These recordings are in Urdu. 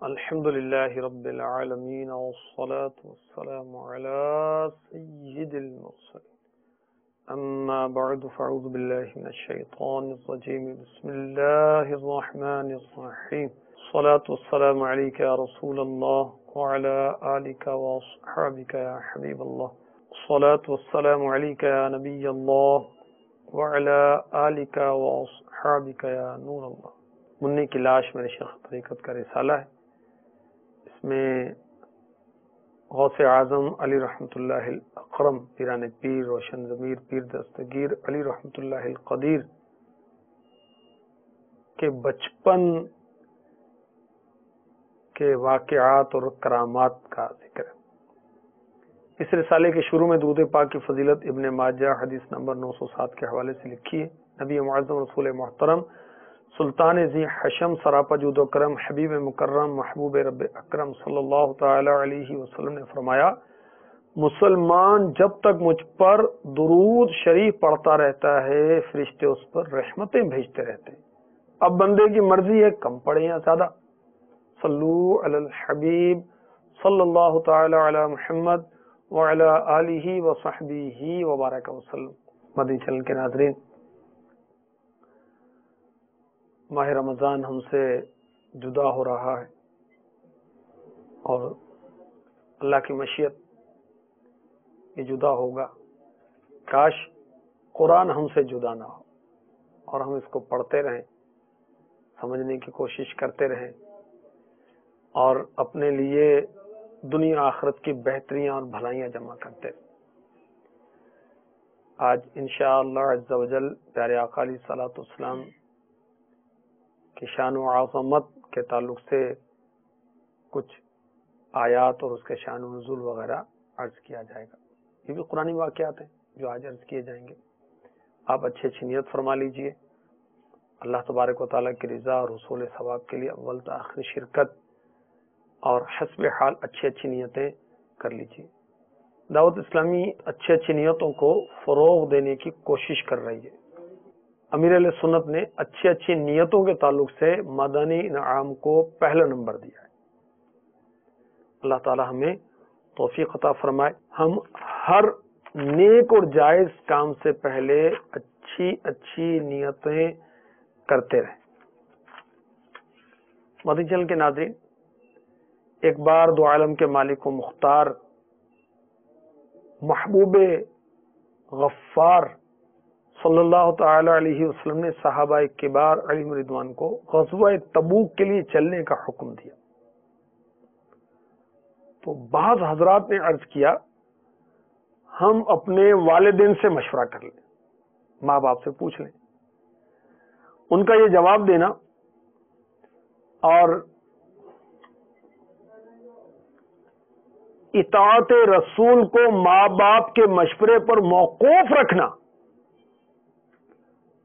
الحمد لله رب العالمين والصلاة والسلام على سيد المرسلين أما بعد فأعوذ بالله من الشيطان الرجيم بسم الله الرحمن الرحيم الصلاة والسلام عليك يا رسول الله وعلى آلك وأصحابك يا حبيب الله الصلاة والسلام عليك يا نبي الله وعلى آلك وأصحابك يا نور الله. منی کی لاش میرے شیخ طریقت کا رسالہ ہے. اس میں غوث اعظم علی رحمۃ اللہ الاکرم پیران پیر روشن ضمیر پیر دستگیر علی رحمۃ اللہ القدیر کے بچپن کے واقعات اور کرامات کا ذکر ہے. اس رسالے کے شروع میں درود پاک کی فضیلت ابن ماجہ حدیث نمبر 907 کے حوالے سے لکھی ہے. نبی معظم رسول محترم سلطان ذی حشم سراپا جود و کرم حبیب مکرم محبوب رب اکرم صلی اللہ تعالی علیہ وسلم نے فرمایا، مسلمان جب تک مجھ پر درود شریف پڑھتا رہتا ہے فرشتے اس پر رحمتیں بھیجتے رہتے ہیں. اب بندے کی مرضی ہے کم پڑھیں یا زیادہ. صلو علی الحبیب صلی اللہ تعالی علی محمد وعلی آلہ وصحبہ وبارک وسلم. مدنی چینل کے ناظرین، ماہ رمضان ہم سے جدا ہو رہا ہے اور اللہ کی مشیت یہ جدا ہوگا. کاش قرآن ہم سے جدا نہ ہو اور ہم اس کو پڑھتے رہیں، سمجھنے کی کوشش کرتے رہیں اور اپنے لیے دنیا آخرت کی بہتریاں اور بھلائیاں جمع کرتے رہیں. آج انشاءاللہ عز و جل پیارے آقا علیہ الصلوۃ والسلام کی شان و عظمت کے تعلق سے کچھ آیات اور اس کے شان و نزول وغیرہ عرض کیا جائے گا. یہ بھی قرآنی واقعات ہیں جو آج عرض کیے جائیں گے. آپ اچھی اچھی نیت فرما لیجئے. اللہ تبارک و تعالیٰ کی رضا اور حصول ثواب کے لیے اول تا آخر شرکت اور حسب حال اچھی اچھی نیتیں کر لیجئے. دعوت اسلامی اچھی اچھی نیتوں کو فروغ دینے کی کوشش کر رہی ہے. امیر علیہ سنت نے اچھی اچھی نیتوں کے تعلق سے مدنی انعام کو پہلا نمبر دیا ہے. اللہ تعالی ہمیں توفیق عطا فرمائے. ہم ہر نیک اور جائز کام سے پہلے اچھی اچھی نیتیں کرتے رہیں. مدنی چینل کے ناظرین، ایک بار دو عالم کے مالک و مختار محبوب غفار صلی اللہ تعالی علیہ وسلم نے صحابہ کبار علیہم رضوان کو غزوہ تبوک کے لیے چلنے کا حکم دیا. تو بعض حضرات نے عرض کیا ہم اپنے والدین سے مشورہ کر لیں، ماں باپ سے پوچھ لیں. ان کا یہ جواب دینا اور اطاعت رسول کو ماں باپ کے مشورے پر موقوف رکھنا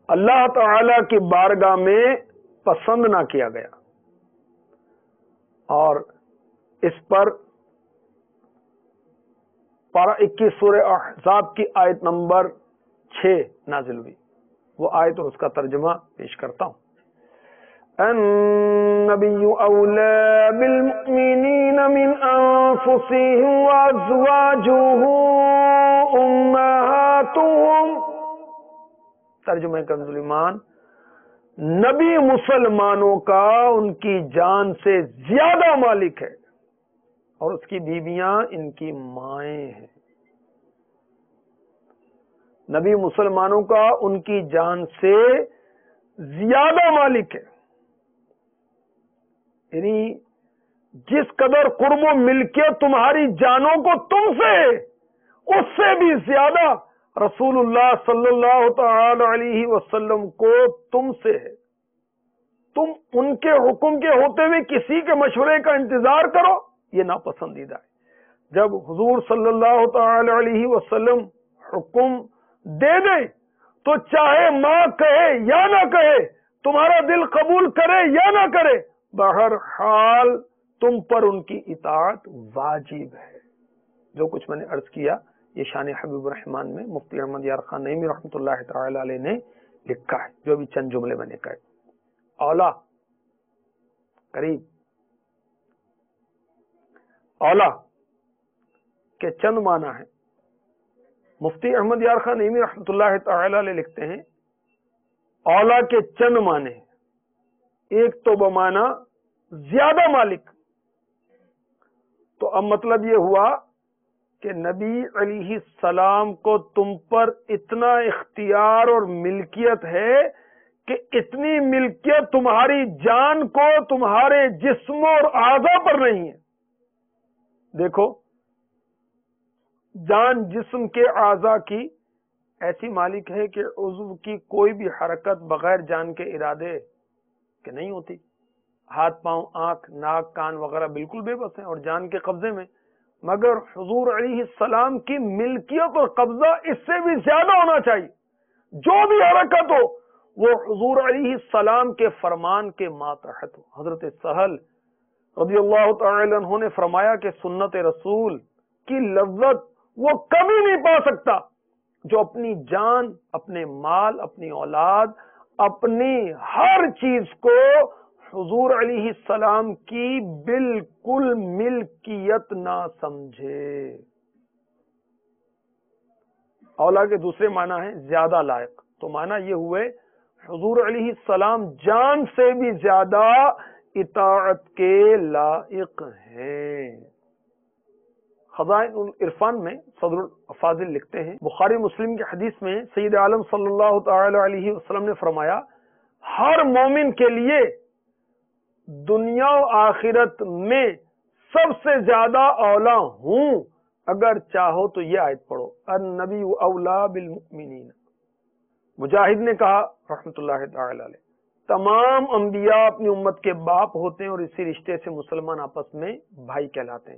اللہ تعالی کی بارگاہ میں پسند نہ کیا گیا، اور اس پر پارہ 21 سورہ احزاب کی آیت نمبر 6 نازل ہوئی. وہ آیت اور اس کا ترجمہ پیش کرتا ہوں. النبی اولی بالمؤمنین من انفسهم وازواجه امہاتهم. ترجمہ کنز ایمان، نبی مسلمانوں کا ان کی جان سے زیادہ مالک ہے اور اس کی بیویاں ان کی مائیں ہیں. نبی مسلمانوں کا ان کی جان سے زیادہ مالک ہے، یعنی جس قدر قرب و ملکیت تمہاری جانوں کو تم سے ہے اس سے بھی زیادہ رسول اللہ صلی اللہ تعالی علیہ وسلم کو تم سے ہے. تم ان کے حکم کے ہوتے ہوئے کسی کے مشورے کا انتظار کرو، یہ ناپسندیدہ ہے. جب حضور صلی اللہ تعالی علیہ وسلم حکم دے دیں تو چاہے ماں کہے یا نہ کہے، تمہارا دل قبول کرے یا نہ کرے، بہرحال تم پر ان کی اطاعت واجب ہے. جو کچھ میں نے عرض کیا یہ شان حبیب الرحمان میں مفتی احمد یار خان نعیمی رحمۃ اللہ تعالی علیہ نے لکھا ہے. جو بھی چند جملے میں نے کہے، اولا قریب اولا کے چند معنی ہیں. مفتی احمد یار خان نعیمی رحمۃ اللہ تعالی علیہ لکھتے ہیں اولا کے چند معنی ہیں. ایک تو بمانا زیادہ مالک. تو اب مطلب یہ ہوا کہ نبی علیہ السلام کو تم پر اتنا اختیار اور ملکیت ہے کہ اتنی ملکیت تمہاری جان کو تمہارے جسم اور اعضاء پر نہیں ہے. دیکھو جان جسم کے اعضاء کی ایسی مالک ہے کہ عضو کی کوئی بھی حرکت بغیر جان کے ارادے کہ نہیں ہوتی. ہاتھ پاؤں آنکھ ناک کان وغیرہ بالکل بے بس ہیں اور جان کے قبضے میں. مگر حضور علیہ السلام کی ملکیت اور قبضہ اس سے بھی زیادہ ہونا چاہیے. جو بھی حرکت ہو وہ حضور علیہ السلام کے فرمان کے ماتحت ہو. حضرت سہل رضی اللہ تعالی عنہ نے فرمایا کہ سنت رسول کی لذت وہ کبھی نہیں پا سکتا جو اپنی جان، اپنے مال، اپنی اولاد، اپنی ہر چیز کو حضور علیہ السلام کی بالکل ملکیت نہ سمجھے. اولا کے دوسرے معنی ہیں زیادہ لائق. تو معنی یہ ہوئے حضور علیہ السلام جان سے بھی زیادہ اطاعت کے لائق ہیں. خزائن العرفان میں صدر الفاضل لکھتے ہیں بخاری مسلم کی حدیث میں سید عالم صلی اللہ تعالی علیہ وسلم نے فرمایا ہر مومن کے لیے دنیا و آخرت میں سب سے زیادہ اولا ہوں. اگر چاہو تو یہ آیت پڑھو النبی اولا بالمؤمنین. مجاہد نے کہا رحمت اللہ تعالی علیہ تمام انبیاء اپنی امت کے باپ ہوتے ہیں اور اسی رشتے سے مسلمان آپس میں بھائی کہلاتے ہیں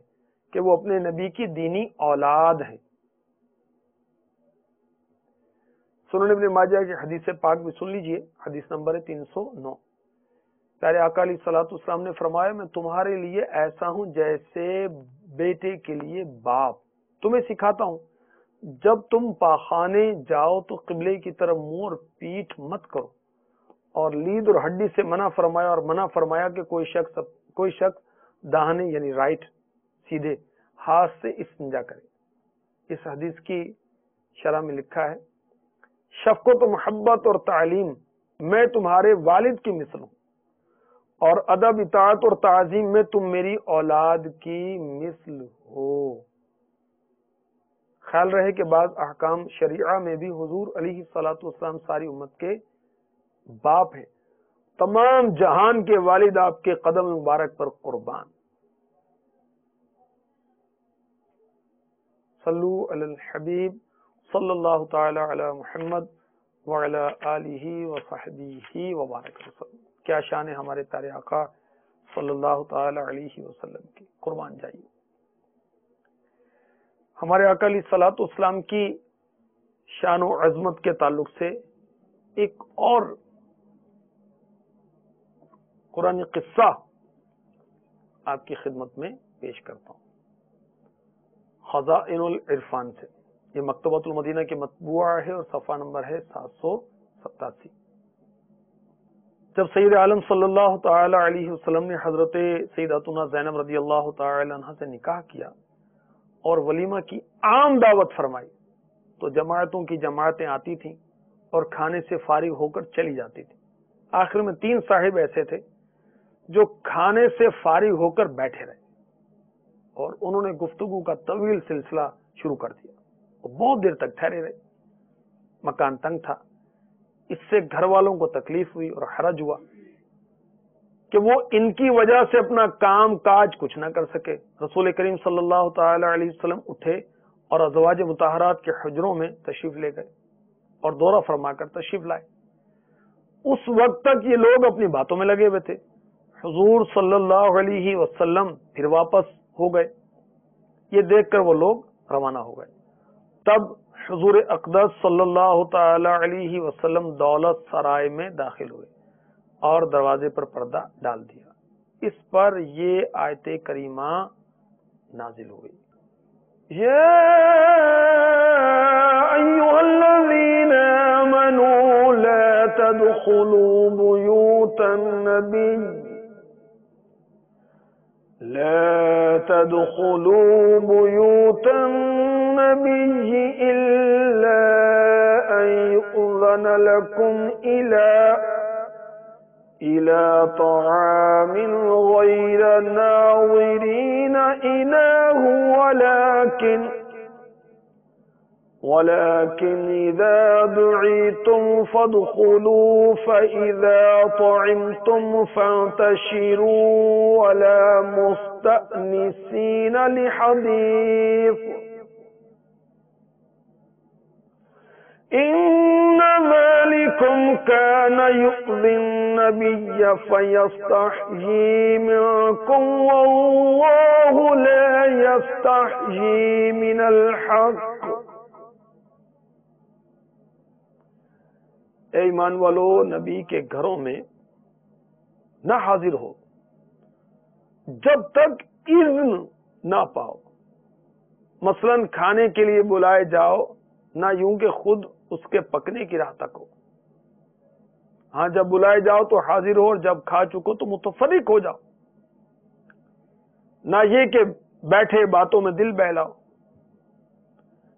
کہ وہ اپنے نبی کی دینی اولاد ہیں. سنن ابن ماجہ کی حدیث پاک بھی سن لیجئے. حدیث نمبر ہے 309. پیارے آقا علیہ الصلوۃ والسلام نے فرمایا میں تمہارے لیے ایسا ہوں جیسے بیٹے کے لیے باپ. تمہیں سکھاتا ہوں جب تم پاخانے جاؤ تو قبلے کی طرف منہ اور پیٹھ مت کرو. اور لید اور ہڈی سے منع فرمایا اور منع فرمایا کہ کوئی شخص داہنے یعنی رائٹ سیدھے ہاتھ سے استنجا کرے. اس حدیث کی شرح میں لکھا ہے شفقت و محبت اور تعلیم میں تمہارے والد کی مثل ہوں اور ادب اطاعت اور تعظیم میں تم میری اولاد کی مثل ہو. خیال رہے کہ بعض احکام شریعہ میں بھی حضور علیہ الصلوۃ والسلام ساری امت کے باپ ہیں. تمام جہان کے والد آپ کے قدم مبارک پر قربان. صلو علی الحبیب صلی اللہ تعالی علی محمد وعلی آلہ وصحبہ وبارک وسلم. کیا شان ہے ہمارے پیارے آقا صلی اللہ تعالی علیہ وسلم کی. قربان جائیے. ہمارے آقا علیہ الصلوۃ والسلام کی شان و عظمت کے تعلق سے ایک اور قرآن قصہ آپ کی خدمت میں پیش کرتا ہوں خزائن العرفان سے. یہ مکتبۃ المدینہ کے مطبوعہ ہے اور صفحہ نمبر ہے 787. جب سید عالم صلی اللہ تعالی علیہ وسلم نے حضرت سیداتنا زینب رضی اللہ تعالی عنہ سے نکاح کیا اور ولیمہ کی عام دعوت فرمائی تو جماعتوں کی جماعتیں آتی تھیں اور کھانے سے فارغ ہو کر چلی جاتی تھی. آخر میں 3 صاحب ایسے تھے جو کھانے سے فارغ ہو کر بیٹھے رہے اور انہوں نے گفتگو کا طویل سلسلہ شروع کر دیا. وہ بہت دیر تک ٹھہرے رہے. مکان تنگ تھا. اس سے گھر والوں کو تکلیف ہوئی اور حرج ہوا کہ وہ ان کی وجہ سے اپنا کام کاج کچھ نہ کر سکے. رسول کریم صلی اللہ تعالی علیہ وسلم اٹھے اور ازواج مطہرات کے حجروں میں تشریف لے گئے اور دورہ فرما کر تشریف لائے. اس وقت تک یہ لوگ اپنی باتوں میں لگے ہوئے تھے. حضور صلی اللہ علیہ وسلم پھر واپس ہو گئے. یہ دیکھ کر وہ لوگ روانہ ہو گئے. تب حضور اقدس صلی اللہ تعالی علیہ وسلم دولت سرائے میں داخل ہوئے اور دروازے پر پردہ ڈال دیا. اس پر یہ آیت کریمہ نازل ہوئی یا ایھا الذین آمنوا لا تدخلوا بیوت النبی تدخلوا بيوت النبي إلا أن يؤذن لكم إلى طعام غير ناظرين إناه ولكن إذا دعيتم فادخلوا فإذا طعمتم فانتشروا ولا مستأنسين لحديث إن ذلكم كان يؤذي النبي فيستحيي منكم والله لا يستحيي من الحق۔ اے ایمان والو، نبی کے گھروں میں نہ حاضر ہو جب تک اذن نہ پاؤ۔ مثلا کھانے کے لیے بلائے جاؤ، نہ یوں کہ خود اس کے پکنے کی راہ تک ہو۔ ہاں جب بلائے جاؤ تو حاضر ہو، اور جب کھا چکو تو متفرق ہو جاؤ۔ نہ یہ کہ بیٹھے باتوں میں دل بہلاؤ۔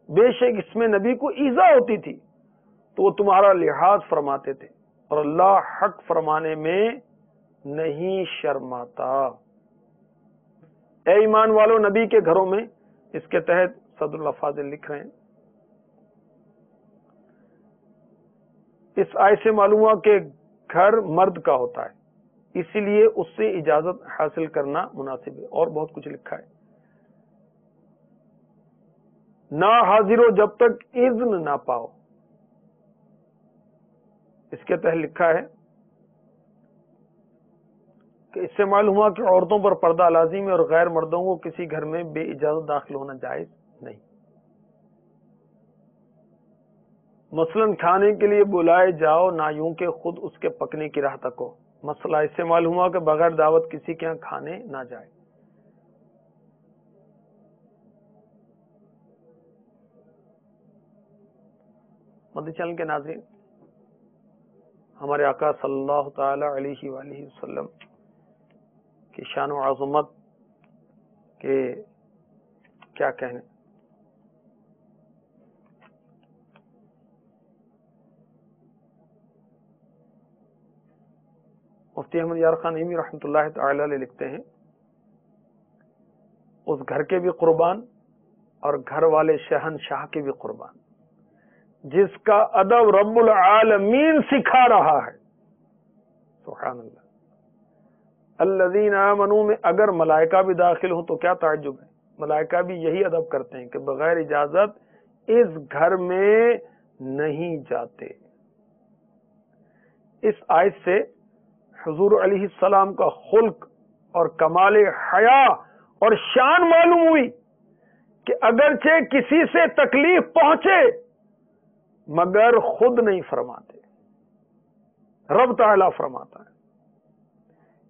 بے شک اس میں نبی کو ایذا ہوتی تھی تو وہ تمہارا لحاظ فرماتے تھے، اور اللہ حق فرمانے میں نہیں شرماتا۔ اے ایمان والو، نبی کے گھروں میں، اس کے تحت صدر اللہ فاضل لکھ رہے ہیں، اس آیت سے معلوم ہوا کہ گھر مرد کا ہوتا ہے، اسی لیے اس سے اجازت حاصل کرنا مناسب ہے۔ اور بہت کچھ لکھا ہے، نہ حاضر ہو جب تک اذن نہ پاؤ۔ اس کے تحت لکھا ہے کہ اس سے معلوم ہوا کہ عورتوں پر پردہ لازم ہے، اور غیر مردوں کو کسی گھر میں بے اجازت داخل ہونا جائز نہیں۔ مثلا کھانے کے لیے بلائے جاؤ، نہ یوں کہ خود اس کے پکنے کی راہ تک ہو۔ مسئلہ اس سے معلوم ہوا کہ بغیر دعوت کسی کے یہاں کھانے نہ جائے۔ مدنی چینل کے ناظرین، ہمارے آقا صلی اللہ تعالی علیہ وآلہ وسلم کی شان و عظمت کے کیا کہنے۔ مفتی احمد یار خان نعیمی رحمۃ اللہ تعالی علیہ لکھتے ہیں، اس گھر کے بھی قربان اور گھر والے شہنشاہ کے بھی قربان جس کا ادب رب العالمین سکھا رہا ہے۔ سبحان اللہ۔ الذین آمنوا میں اگر ملائکہ بھی داخل ہوں تو کیا تعجب ہے، ملائکہ بھی یہی ادب کرتے ہیں کہ بغیر اجازت اس گھر میں نہیں جاتے۔ اس آیت سے حضور علیہ السلام کا خلق اور کمال حیا اور شان معلوم ہوئی کہ اگرچہ کسی سے تکلیف پہنچے مگر خود نہیں فرماتے، رب تعالیٰ فرماتا ہے۔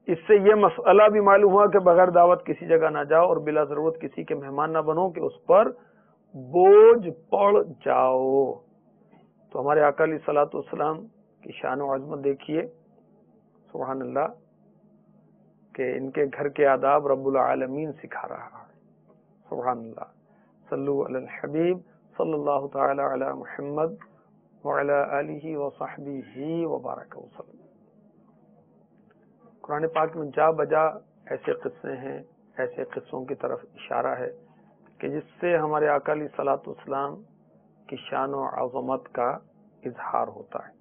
اس سے یہ مسئلہ بھی معلوم ہوا کہ بغیر دعوت کسی جگہ نہ جاؤ، اور بلا ضرورت کسی کے مہمان نہ بنو کہ اس پر بوجھ پڑ جاؤ۔ تو ہمارے آقا علیہ الصلوۃ والسلام کی شان و عظمت دیکھیے، سبحان اللہ، کہ ان کے گھر کے آداب رب العالمین سکھا رہا ہے۔ سبحان اللہ۔ صلو علی الحبیب صلی اللہ تعالی علی محمد وعلی آلہ وصحبہ وبارک وسلم۔ قرآن پاک میں جا بجا ایسے قصے ہیں، ایسے قصوں کی طرف اشارہ ہے کہ جس سے ہمارے آقا علیہ الصلوۃ والسلام کی شان و عظمت کا اظہار ہوتا ہے۔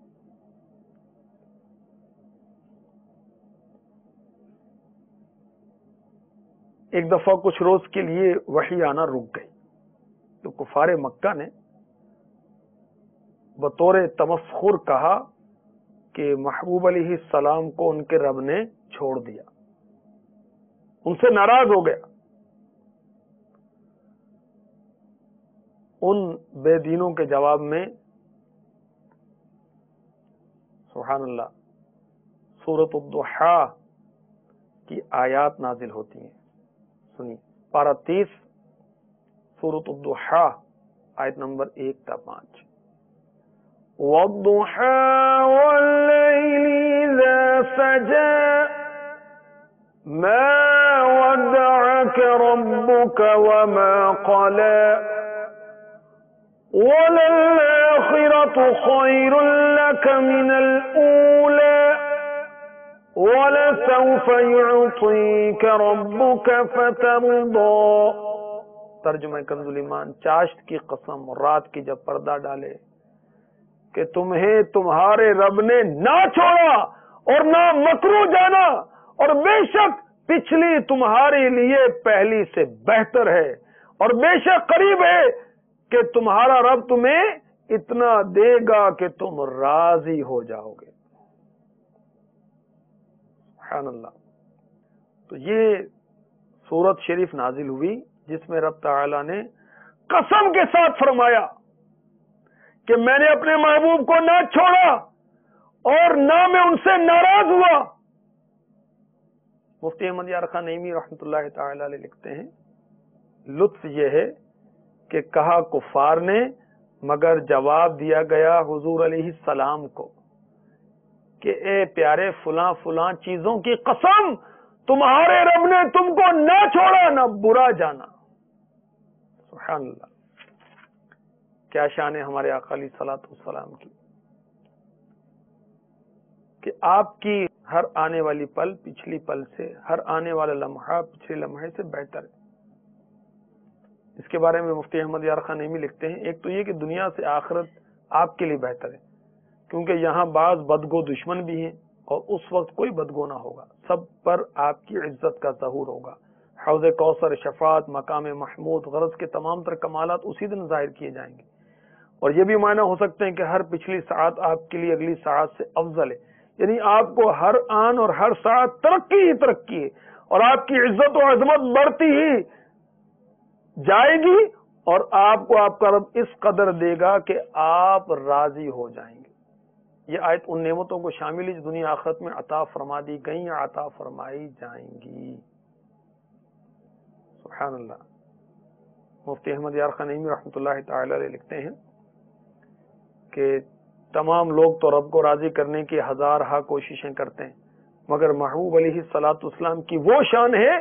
ایک دفعہ کچھ روز کے لیے وحی آنا رک گئی تو کفار مکہ نے بطور تمسخر کہا کہ محبوب علیہ السلام کو ان کے رب نے چھوڑ دیا، ان سے ناراض ہو گیا۔ ان بے دینوں کے جواب میں سبحان اللہ سورۃ الضحیٰ کی آیات نازل ہوتی ہیں۔ سنیے، پارہ 30 سورۃ الضحیٰ آیت نمبر 1 تا 5۔ وَالضُّحَىٰ وَاللَّيْلِ إِذَا سَجَىٰ مَا وَدَّعَكَ ربك وما قلى وللآخرة خير لك من الأولى وَلَسَوْفَ يُعْطِيكَ رَبُّكَ فَتَرْضَى۔ ترجمہ کنز الایمان۔ چاشت کی قسم، رات کی جب پردہ ڈالے کہ تمہیں تمہارے رب نے نہ چھوڑا اور نہ مکرو جانا، اور بے شک پچھلی تمہارے لیے پہلی سے بہتر ہے، اور بے شک قریب ہے کہ تمہارا رب تمہیں اتنا دے گا کہ تم راضی ہو جاؤ گے۔ سبحان اللہ۔ تو یہ سورت شریف نازل ہوئی جس میں رب تعالی نے قسم کے ساتھ فرمایا کہ میں نے اپنے محبوب کو نہ چھوڑا اور نہ میں ان سے ناراض ہوا۔ مفتی احمد یار خان نعیمی رحمۃ اللہ تعالی علیہ لکھتے ہیں، لطف یہ ہے کہ کہا کفار نے، مگر جواب دیا گیا حضور علیہ السلام کو کہ اے پیارے فلاں فلاں چیزوں کی قسم، تمہارے رب نے تم کو نہ چھوڑا نہ برا جانا۔ سبحان اللہ، کیا شان ہے ہمارے آقا علیہ الصلوۃ والسلام کی کہ آپ کی ہر آنے والی پل پچھلی پل سے، ہر آنے والا لمحہ پچھلے لمحے سے بہتر ہے۔ اس کے بارے میں مفتی احمد یار خان نعیمی لکھتے ہیں، ایک تو یہ کہ دنیا سے آخرت آپ کے لیے بہتر ہے، کیونکہ یہاں بعض بدگو دشمن بھی ہیں اور اس وقت کوئی بدگو نہ ہوگا، سب پر آپ کی عزت کا ظہور ہوگا۔ حوض کوثر، شفاعت، مقام محمود، غرض کے تمام تر کمالات اسی دن ظاہر کیے جائیں گے۔ اور یہ بھی معنی ہو سکتے ہیں کہ ہر پچھلی ساعت آپ کے لیے اگلی ساعت سے افضل ہے، یعنی آپ کو ہر آن اور ہر ساعت ترقی ہی ترقی ہے، اور آپ کی عزت و عظمت بڑھتی ہی جائے گی، اور آپ کو آپ کا رب اس قدر دے گا کہ آپ راضی ہو جائیں گے۔ یہ آیت ان نعمتوں کو شامل ہے جو دنیا آخرت میں عطا فرما دی گئی یا عطا فرمائی جائیں گی۔ سبحان اللہ۔ مفتی احمد یار خان نعیمی رحمۃ اللہ تعالی علیہ لکھتے ہیں کہ تمام لوگ تو رب کو راضی کرنے کی ہزارہا کوششیں کرتے ہیں، مگر محبوب علیہ الصلوۃ والسلام کی وہ شان ہے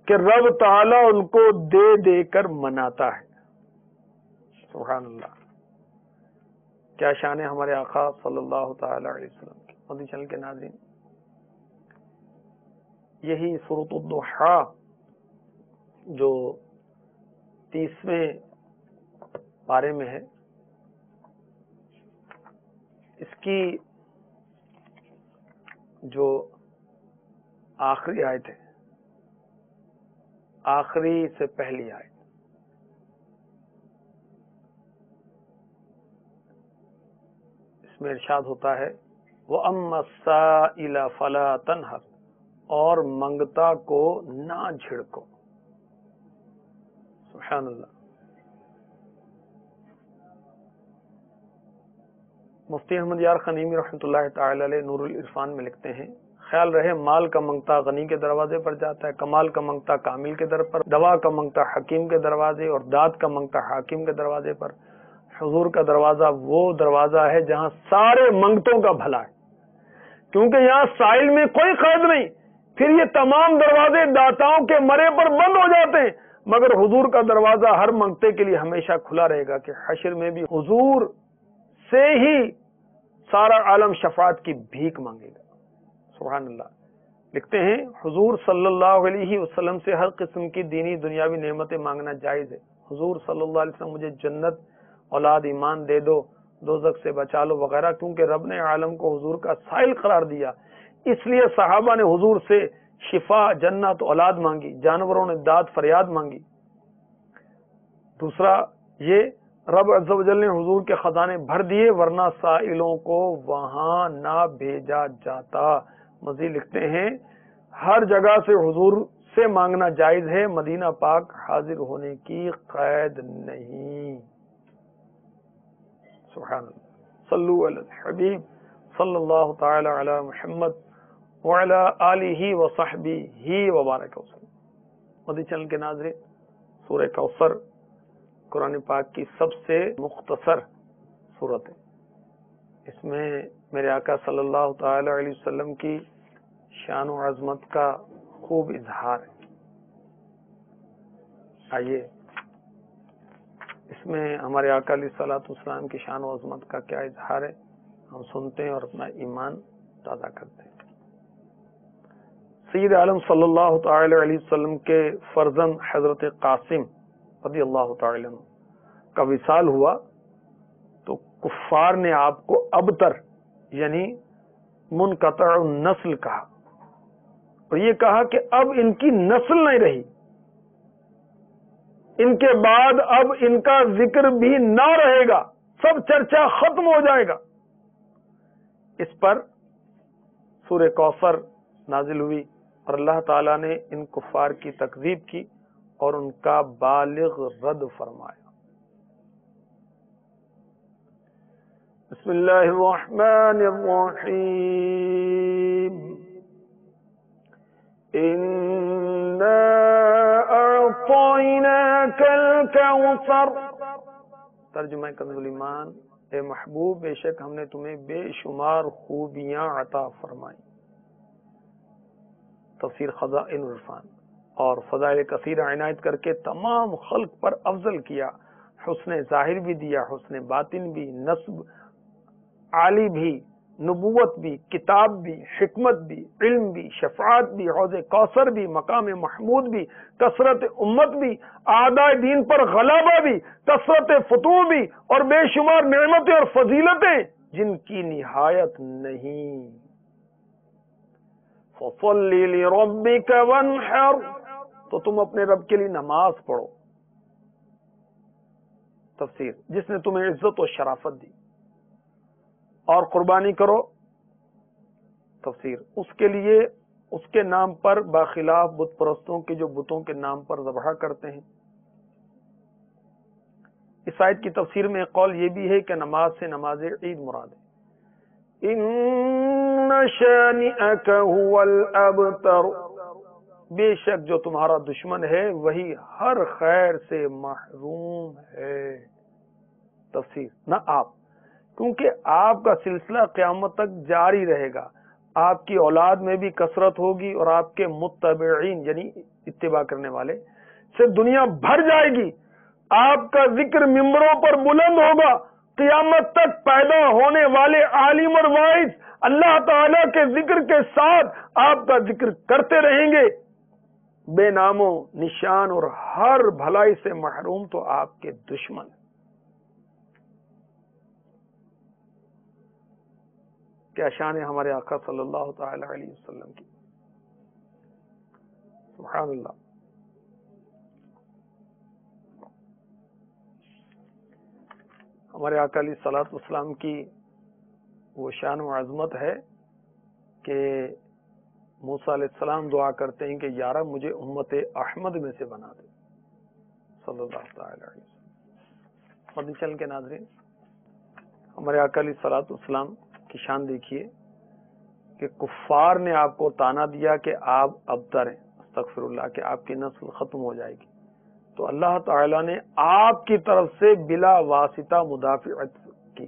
کہ رب تعالی ان کو دے دے کر مناتا ہے۔ سبحان اللہ، کیا شان ہے ہمارے آقا صلی اللہ تعالی علیہ وسلم کی۔ مدنی چینل کے ناظرین، یہی سورۃ الضحیٰ جو 30ویں پارے میں ہے، اس کی جو آخری آیت ہے، آخری سے پہلی آیت، اس میں ارشاد ہوتا ہے وَأَمَّا السَّائِلَ فَلَا تَنْهَرْ، اور منگتا کو نہ جھڑکو۔ سبحان اللہ۔ مفتی احمد یار خان نعیمی رحمۃ اللہ تعالی علیہ نور العرفان میں لکھتے ہیں، خیال رہے مال کا منگتا غنی کے دروازے پر جاتا ہے، کمال کا منگتا کامل کے در پر، دوا کا منگتا حکیم کے دروازے، اور داد کا منگتا حاکم کے دروازے پر۔ حضور کا دروازہ وہ دروازہ ہے جہاں سارے منگتوں کا بھلا ہے، کیونکہ یہاں سائل میں کوئی قید نہیں، پھر یہ تمام دروازے داتاؤں کے مرے پر بند ہو جاتے ہیں، مگر حضور کا دروازہ ہر منگتے کے لیے ہمیشہ کھلا رہے گا کہ حشر میں بھی حضور سے ہی سارا عالم شفاعت کی بھیک مانگے گا۔ سبحان اللہ۔ لکھتے ہیں حضور صلی اللہ علیہ وسلم سے ہر قسم کی دینی دنیاوی نعمتیں مانگنا جائز ہے۔ حضور صلی اللہ علیہ وسلم مجھے جنت، اولاد، ایمان دے دو، دوزخ سے بچا لو وغیرہ، کیونکہ رب نے عالم کو حضور کا سائل قرار دیا، اس لیے صحابہ نے حضور سے شفا، جنت، اولاد مانگی، جانوروں نے داد فریاد مانگی۔ دوسرا یہ رب عز و جل نے حضور کے خزانے بھر دیے، ورنہ سائلوں کو وہاں نہ بھیجا جاتا۔ مزید لکھتے ہیں ہر جگہ سے حضور سے مانگنا جائز ہے، مدینہ پاک حاضر ہونے کی قید نہیں۔ سبحان اللہ۔ صلو علی الحبیب صلی اللہ تعالی علی محمد وعلی آلہ وصحبہ وبارک وسلم۔ مدنی چینل کے ناظرین، سورہ کوثر قرآن پاک کی سب سے مختصر سورت ہے، اس میں میرے آقا صلی اللہ تعالی علیہ وسلم کی شان و عظمت کا خوب اظہار ہے۔ آئیے اس میں ہمارے آقا علیہ الصلوۃ والسلام کی شان و عظمت کا کیا اظہار ہے، ہم سنتے ہیں اور اپنا ایمان تازہ کرتے ہیں۔ سید عالم صلی اللہ تعالی علیہ وسلم کے فرزند حضرت قاسم رضی اللہ تعالی عنہ کا وصال ہوا تو کفار نے آپ کو ابتر یعنی منقطع النسل کہا، اور یہ کہا کہ اب ان کی نسل نہیں رہی، ان کے بعد اب ان کا ذکر بھی نہ رہے گا، سب چرچا ختم ہو جائے گا۔ اس پر سورہ کوثر نازل ہوئی اور اللہ تعالیٰ نے ان کفار کی تکذیب کی اور ان کا بالغ رد فرمایا۔ بسم اللہ الرحمن الرحیم، اِنَّا أَعْطَيْنَاكَ الْكَوْثَرَ، ترجمہ کنز الایمان، اے محبوب بے شک ہم نے تمہیں بے شمار خوبیاں عطا فرمائیں۔ تفسیر خزائن العرفان، اور فضائل کثیرہ عنایت کر کے تمام خلق پر افضل کیا، حسن ظاہر بھی دیا، حسن باطن بھی، نسب عالی بھی، نبوت بھی، کتاب بھی، حکمت بھی، علم بھی، شفاعت بھی، حوض کوثر بھی، مقام محمود بھی، کثرت امت بھی، اعداء دین پر غلبہ بھی، کثرت فتوح بھی، اور بے شمار نعمتیں اور فضیلتیں جن کی نہایت نہیں۔ فَصَلِّ لِرَبِّكَ وَانْحَرْ، تو تم اپنے رب کے لیے نماز پڑھو۔ تفسیر، جس نے تمہیں عزت و شرافت دی، اور قربانی کرو۔ تفسیر، اس کے لیے اس کے نام پر باخلاف بت پرستوں کے جو بتوں کے نام پر ذبح کرتے ہیں۔ اس آیت کی تفسیر میں ایک قول یہ بھی ہے کہ نماز سے نماز عید مراد ہے۔ ان شانئک هو الابتر، بے شک جو تمہارا دشمن ہے وہی ہر خیر سے محروم ہے۔ تفسیر، نہ آپ، کیونکہ آپ کا سلسلہ قیامت تک جاری رہے گا، آپ کی اولاد میں بھی کثرت ہوگی اور آپ کے متبعین یعنی اتباع کرنے والے سے دنیا بھر جائے گی، آپ کا ذکر ممبروں پر بلند ہوگا، قیامت تک پیدا ہونے والے عالم اور واعظ اللہ تعالی کے ذکر کے ساتھ آپ کا ذکر کرتے رہیں گے، بے نام و نشان اور ہر بھلائی سے محروم تو آپ کے دشمن۔ کیا شان ہے ہمارے آقا صلی اللہ تعالی علیہ وسلم کی، سبحان اللہ۔ ہمارے آقا علیہ الصلوۃ والسلام کی وہ شان و عظمت ہے کہ موسیٰ علیہ السلام دعا کرتے ہیں کہ یا رب مجھے امت احمد میں سے بنا دے، صلی اللہ تعالی علیہ وسلم۔ مدنی کے ناظرین، ہمارے آقا علیہ الصلوۃ والسلام کی شان دیکھیے کہ کفار نے آپ کو تانا دیا کہ آپ ابتر ہیں، استغفر اللہ، کہ آپ کی نسل ختم ہو جائے گی، تو اللہ تعالی نے آپ کی طرف سے بلا واسطہ مدافعت کی،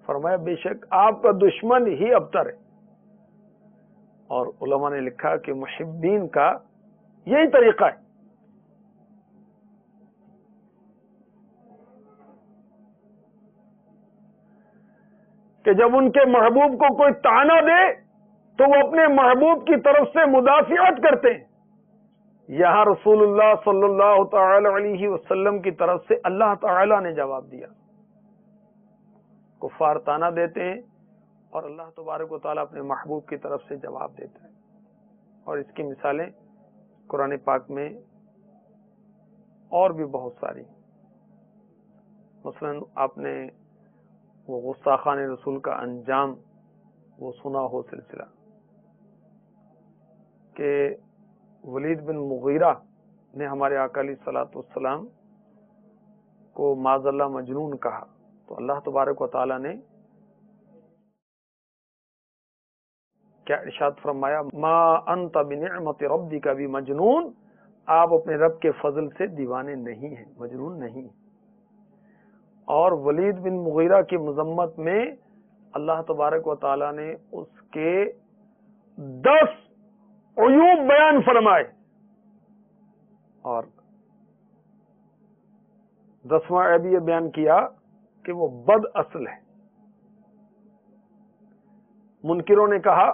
فرمایا بے شک آپ کا دشمن ہی ابتر ہے۔ اور علماء نے لکھا کہ محبین کا یہی طریقہ ہے، کہ جب ان کے محبوب کو کوئی طعنہ دے تو وہ اپنے محبوب کی طرف سے مدافعت کرتے ہیں۔ یہاں رسول اللہ صلی اللہ تعالی علیہ وسلم کی طرف سے اللہ تعالی نے جواب دیا۔ کفار طعنہ دیتے ہیں اور اللہ تبارک و تعالیٰ اپنے محبوب کی طرف سے جواب دیتا ہے، اور اس کی مثالیں قرآن پاک میں اور بھی بہت ساری۔ مثلا آپ نے وہ گستاخان رسول کا انجام وہ سنا ہو سلسلہ، کہ ولید بن مغیرہ نے ہمارے آقا علیہ الصلوۃ والسلام کو معاذ اللہ مجنون کہا، تو اللہ تبارک و تعالی نے کیا ارشاد فرمایا، ما انت بنعمت ربک بمجنون، آپ اپنے رب کے فضل سے دیوانے نہیں ہیں، مجنون نہیں۔ اور ولید بن مغیرہ کی مذمت میں اللہ تبارک و تعالی نے اس کے 10 عیوب بیان فرمائے، اور 10واں عیب یہ بیان کیا کہ وہ بد اصل ہے. منکروں نے کہا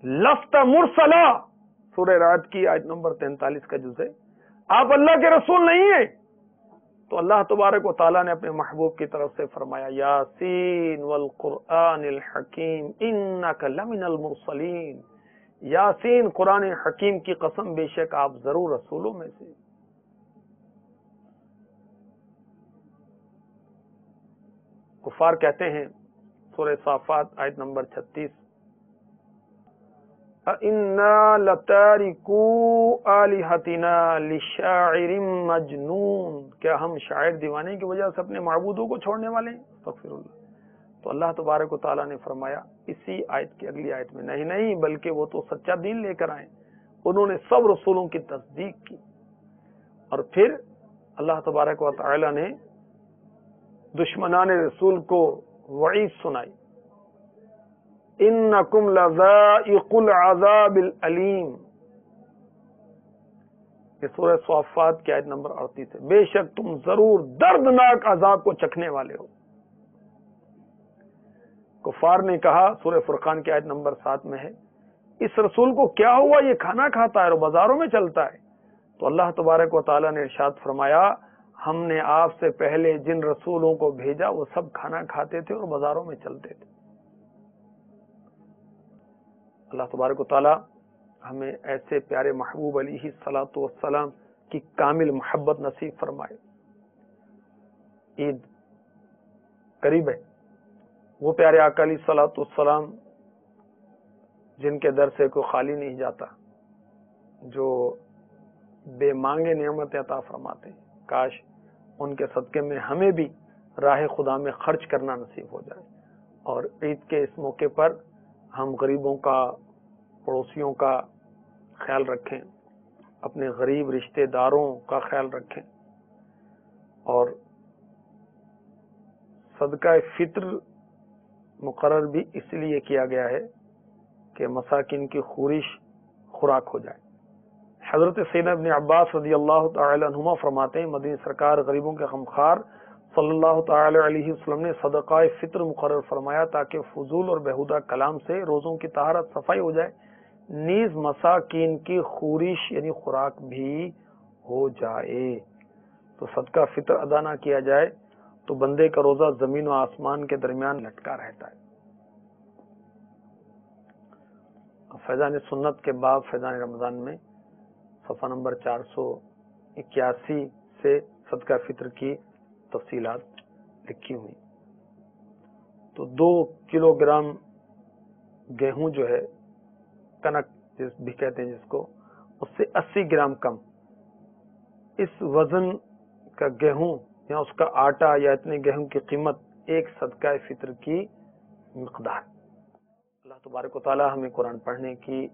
لفظ مرسلا، سورہ رعد کی آیت نمبر 43 کا جز ہے، آپ اللہ کے رسول نہیں ہیں. تو اللہ تبارک و تعالیٰ نے اپنے محبوب کی طرف سے فرمایا یاسین والقرآن الحکیم انک لمن المرسلین، یاسین قرآن حکیم کی قسم بے شک آپ ضرور رسولوں میں سے. کفار کہتے ہیں سورہ صافات آیت نمبر 36 اِنَّا لَتَارِكُو آلِهَتِنَا لِشَاعِرٍ مَجْنُونَ، کیا ہم شاعر دیوانے کی وجہ سے اپنے معبودوں کو چھوڑنے والے ہیں؟ استغفر اللہ. تو اللہ تبارک و تعالیٰ نے فرمایا اسی آیت کی اگلی آیت میں نہیں بلکہ وہ تو سچا دین لے کر آئے، انہوں نے سب رسولوں کی تصدیق کی. اور پھر اللہ تبارک و تعالیٰ نے دشمنان رسول کو وعید سنائی انکم لذائق العذاب العلیم. یہ سورہ صافات کی آیت نمبر 38 ہے، بے شک تم ضرور دردناک عذاب کو چکھنے والے ہو. کفار نے کہا سورہ فرقان کی آیت نمبر 7 میں ہے اس رسول کو کیا ہوا، یہ کھانا کھاتا ہے اور بازاروں میں چلتا ہے. تو اللہ تبارک و تعالیٰ نے ارشاد فرمایا ہم نے آپ سے پہلے جن رسولوں کو بھیجا وہ سب کھانا کھاتے تھے اور بازاروں میں چلتے تھے. اللہ تبارک و تعالیٰ ہمیں ایسے پیارے محبوب علیہ الصلوۃ والسلام کی کامل محبت نصیب فرمائے. عید قریب ہے، وہ پیارے آقا علیہ الصلوۃ والسلام جن کے در سے کوئی خالی نہیں جاتا، جو بے مانگے نعمت عطا فرماتے ہیں، کاش ان کے صدقے میں ہمیں بھی راہ خدا میں خرچ کرنا نصیب ہو جائے. اور عید کے اس موقع پر ہم غریبوں کا، پڑوسیوں کا خیال رکھیں، اپنے غریب رشتہ داروں کا خیال رکھیں. اور صدقہ فطر مقرر بھی اس لیے کیا گیا ہے کہ مساکین کی خورش خوراک ہو جائے. حضرت سیدنا ابن عباس رضی اللہ تعالی عنہما فرماتے ہیں مدنی سرکار غریبوں کے غمخوار صلی اللہ تعالی علیہ وسلم نے صدقہ فطر مقرر فرمایا تاکہ فضول اور بیہودہ کلام سے روزوں کی طہارت صفائی ہو جائے، نیز مساکین کی خورش یعنی خوراک بھی ہو جائے. تو صدقہ فطر ادا نہ کیا جائے تو بندے کا روزہ زمین و آسمان کے درمیان لٹکا رہتا ہے. فیضان سنت کے باب فیضان رمضان میں صفحہ نمبر 481 سے صدقہ فطر کی تفصیلات لکھی ہوئی. تو 2 کلو گرام گیہوں جو ہے، کنک بھی کہتے ہیں جس کو، اس سے 80 گرام کم اس وزن کا گیہوں یا اس کا آٹا یا اتنے گیہوں کی قیمت ایک صدقہ فطر کی مقدار. اللہ تبارک و تعالی ہمیں قرآن پڑھنے کی،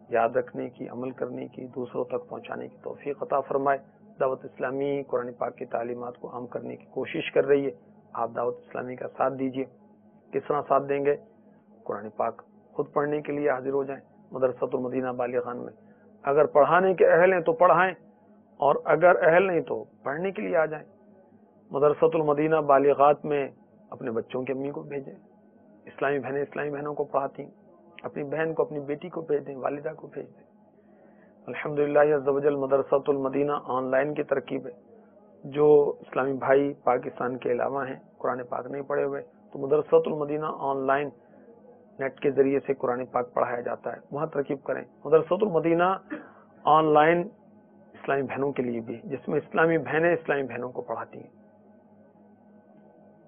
یاد رکھنے کی، عمل کرنے کی، دوسروں تک پہنچانے کی توفیق عطا فرمائے. دعوت اسلامی قرآن پاک کی تعلیمات کو عام کرنے کی کوشش کر رہی ہے. آپ دعوت اسلامی کا ساتھ دیجیے. کس طرح ساتھ دیں گے؟ قرآن پاک خود پڑھنے کے لیے حاضر ہو جائیں مدرسۃ المدینہ بالغان میں. اگر پڑھانے کے اہل ہیں تو پڑھائیں، اور اگر اہل نہیں تو پڑھنے کے لیے آ جائیں. مدرسۃ المدینہ بالغات میں اپنے بچوں کی امی کو بھیجیں. اسلامی بہنیں اسلامی بہنوں کو پڑھاتی ہیں، اپنی بہن کو، اپنی بیٹی کو بھیج دیں، والدہ کو بھیج دیں. الحمدللہ عز و جل مدرسۃ المدینہ آن لائن کی ترکیب ہے. جو اسلامی بھائی پاکستان کے علاوہ ہیں، قرآن پاک نہیں پڑھے ہوئے، تو مدرسۃ المدینہ آن لائن نیٹ کے ذریعے سے قرآن پاک پڑھایا جاتا ہے، وہاں ترکیب کریں. مدرسۃ المدینہ آن لائن اسلامی بہنوں کے لیے بھی، جس میں اسلامی بہنیں اسلامی بہنوں کو پڑھاتی ہیں.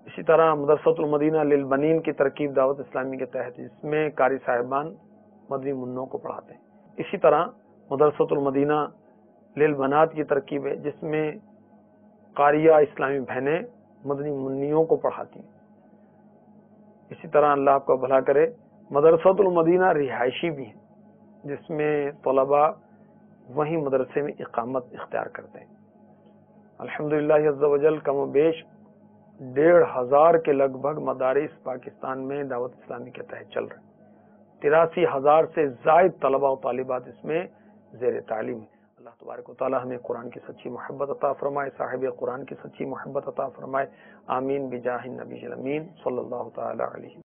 اسی طرح مدرسۃ المدینہ للبنین کی ترکیب دعوت اسلامی کے تحت، جس میں قاری صاحبان مدنی منوں کو پڑھاتے ہیں. اسی طرح مدرسۃ المدینہ للبنات کی ترکیب ہے، جس میں قاریہ اسلامی بہنیں مدنی منیوں کو پڑھاتی ہیں. اسی طرح اللہ آپ کا بھلا کرے مدرسۃ المدینہ رہائشی بھی ہے، جس میں طلباء وہیں مدرسے میں اقامت اختیار کرتے ہیں. الحمدللہ عز و جل کم و بیش 1,500 کے لگ بھگ مدارس پاکستان میں دعوت اسلامی کے تحت چل رہے ہیں. 83,000 سے زائد طلباء و طالبات اس میں زیر تعلیم ہیں. اللہ تبارک و تعالی ہمیں قرآن کی سچی محبت عطا فرمائے، صاحب قرآن کی سچی محبت عطا فرمائے، آمین بجاہ النبی الامین صلی اللہ تعالی علیہ